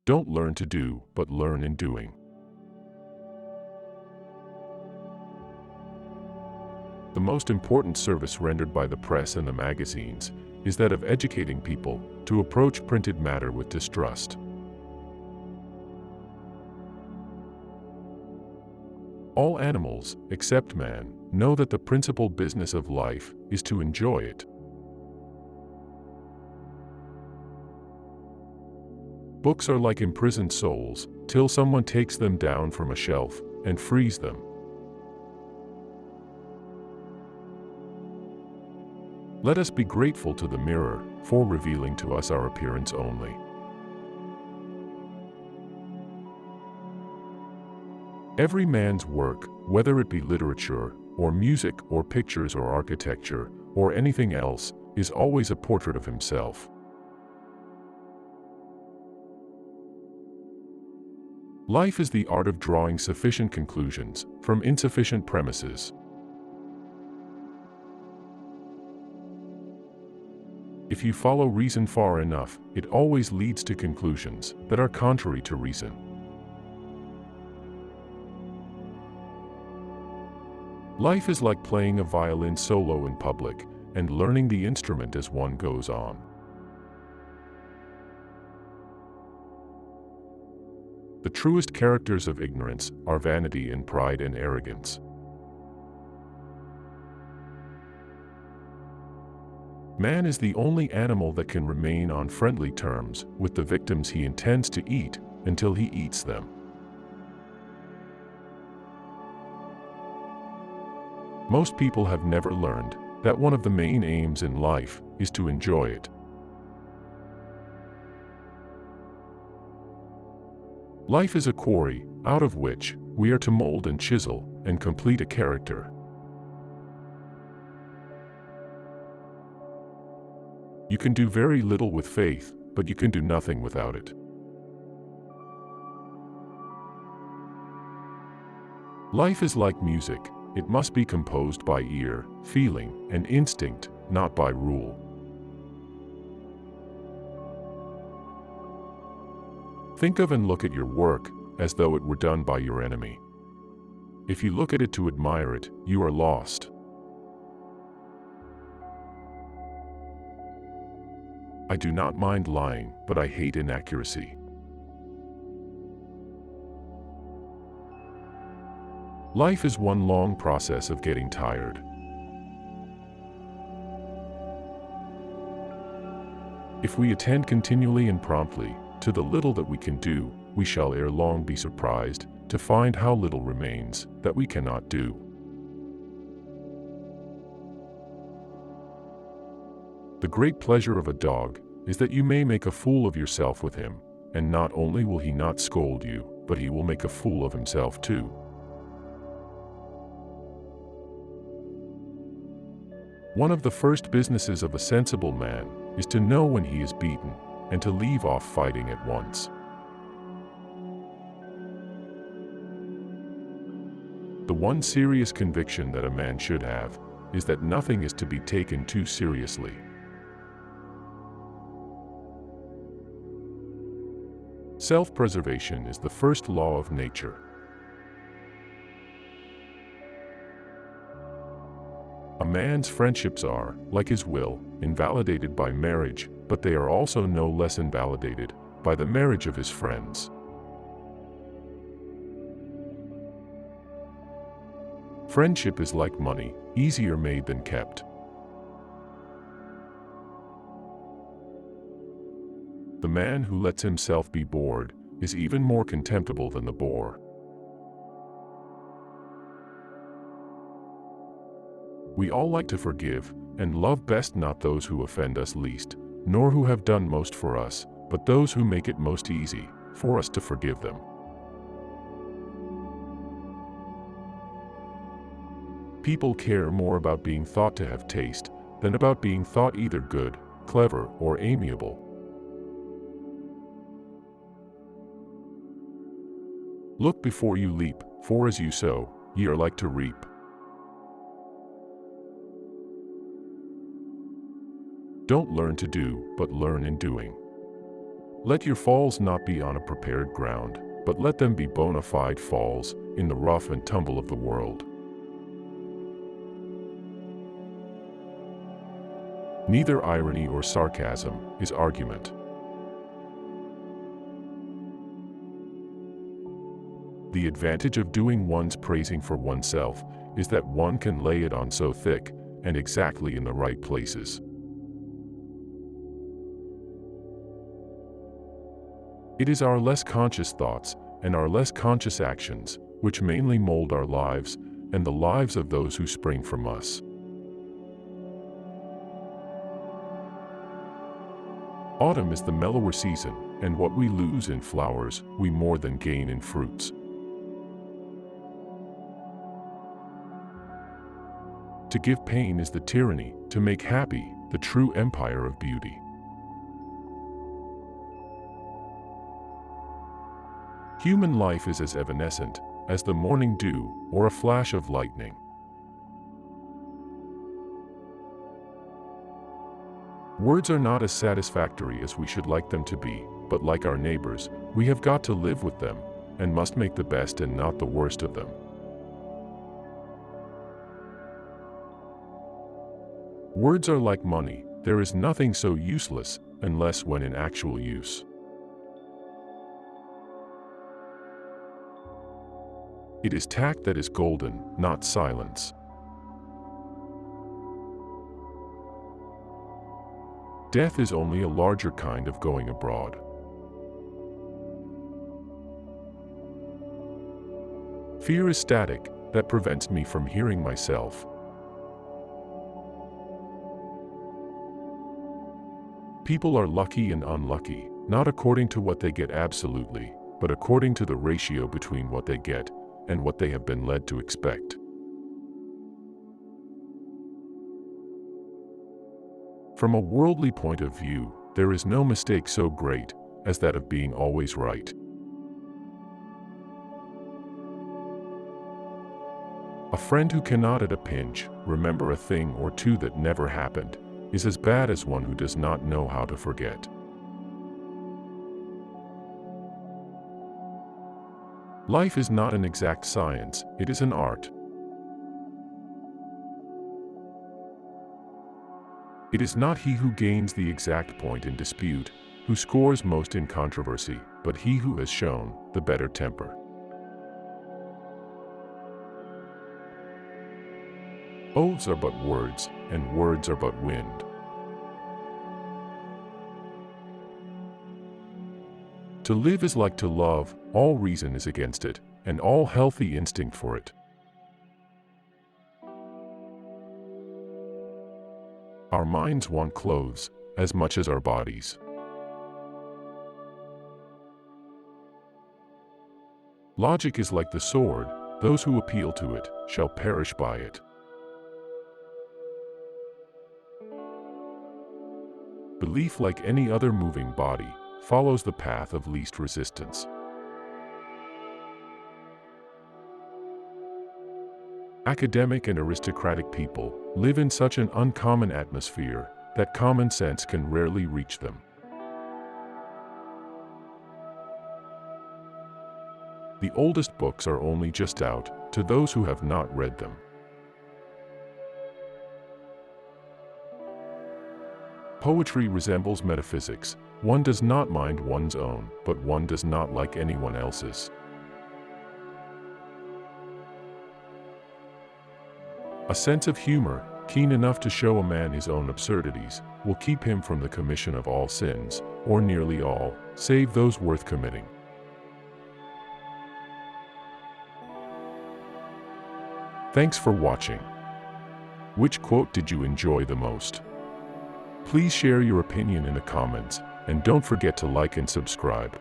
Don't learn to do, but learn in doing. The most important service rendered by the press and the magazines is that of educating people to approach printed matter with distrust. All animals, except man, know that the principal business of life is to enjoy it. Books are like imprisoned souls, till someone takes them down from a shelf and frees them. Let us be grateful to the mirror for revealing to us our appearance only. Every man's work, whether it be literature, or music, or pictures, or architecture, or anything else, is always a portrait of himself. Life is the art of drawing sufficient conclusions from insufficient premises. If you follow reason far enough, it always leads to conclusions that are contrary to reason. Life is like playing a violin solo in public and learning the instrument as one goes on. The truest characters of ignorance are vanity and pride and arrogance. Man is the only animal that can remain on friendly terms with the victims he intends to eat until he eats them. Most people have never learned that one of the main aims in life is to enjoy it. Life is a quarry out of which we are to mold and chisel and complete a character. You can do very little with faith, but you can do nothing without it. Life is like music. It must be composed by ear, feeling, and instinct, not by rule. Think of and look at your work as though it were done by your enemy. If you look at it to admire it, you are lost. I do not mind lying, but I hate inaccuracy. Life is one long process of getting tired. If we attend continually and promptly to the little that we can do, we shall ere long be surprised to find how little remains that we cannot do. The great pleasure of a dog is that you may make a fool of yourself with him, and not only will he not scold you, but he will make a fool of himself too. One of the first businesses of a sensible man is to know when he is beaten, and to leave off fighting at once. The one serious conviction that a man should have is that nothing is to be taken too seriously. Self-preservation is the first law of nature. A man's friendships are, like his will, invalidated by marriage, but they are also no less invalidated by the marriage of his friends. Friendship is like money, easier made than kept. The man who lets himself be bored is even more contemptible than the bore. We all like to forgive, and love best not those who offend us least, nor who have done most for us, but those who make it most easy for us to forgive them. People care more about being thought to have taste than about being thought either good, clever, or amiable. Look before you leap, for as you sow, ye are like to reap. Don't learn to do, but learn in doing. Let your falls not be on a prepared ground, but let them be bona fide falls in the rough and tumble of the world. Neither irony or sarcasm is argument. The advantage of doing one's praising for oneself is that one can lay it on so thick and exactly in the right places. It is our less conscious thoughts and our less conscious actions which mainly mold our lives and the lives of those who spring from us. Autumn is the mellower season, and what we lose in flowers, we more than gain in fruits. To give pain is the tyranny, to make happy, the true empire of beauty. Human life is as evanescent as the morning dew or a flash of lightning. Words are not as satisfactory as we should like them to be, but like our neighbors, we have got to live with them, and must make the best and not the worst of them. Words are like money, there is nothing so useless, unless when in actual use. It is tact that is golden, not silence. Death is only a larger kind of going abroad. Fear is static, that prevents me from hearing myself. People are lucky and unlucky, not according to what they get absolutely, but according to the ratio between what they get and what they have been led to expect. From a worldly point of view, there is no mistake so great as that of being always right. A friend who cannot at a pinch remember a thing or two that never happened is as bad as one who does not know how to forget. Life is not an exact science, it is an art. It is not he who gains the exact point in dispute, who scores most in controversy, but he who has shown the better temper. Oaths are but words, and words are but wind. To live is like to love, all reason is against it, and all healthy instinct for it. Our minds want clothes as much as our bodies. Logic is like the sword, those who appeal to it shall perish by it. Belief, like any other moving body, follows the path of least resistance. Academic and aristocratic people live in such an uncommon atmosphere that common sense can rarely reach them. The oldest books are only just out to those who have not read them. Poetry resembles metaphysics. One does not mind one's own, but one does not like anyone else's. A sense of humor, keen enough to show a man his own absurdities, will keep him from the commission of all sins, or nearly all, save those worth committing. Thanks for watching. Which quote did you enjoy the most? Please share your opinion in the comments, and don't forget to like and subscribe.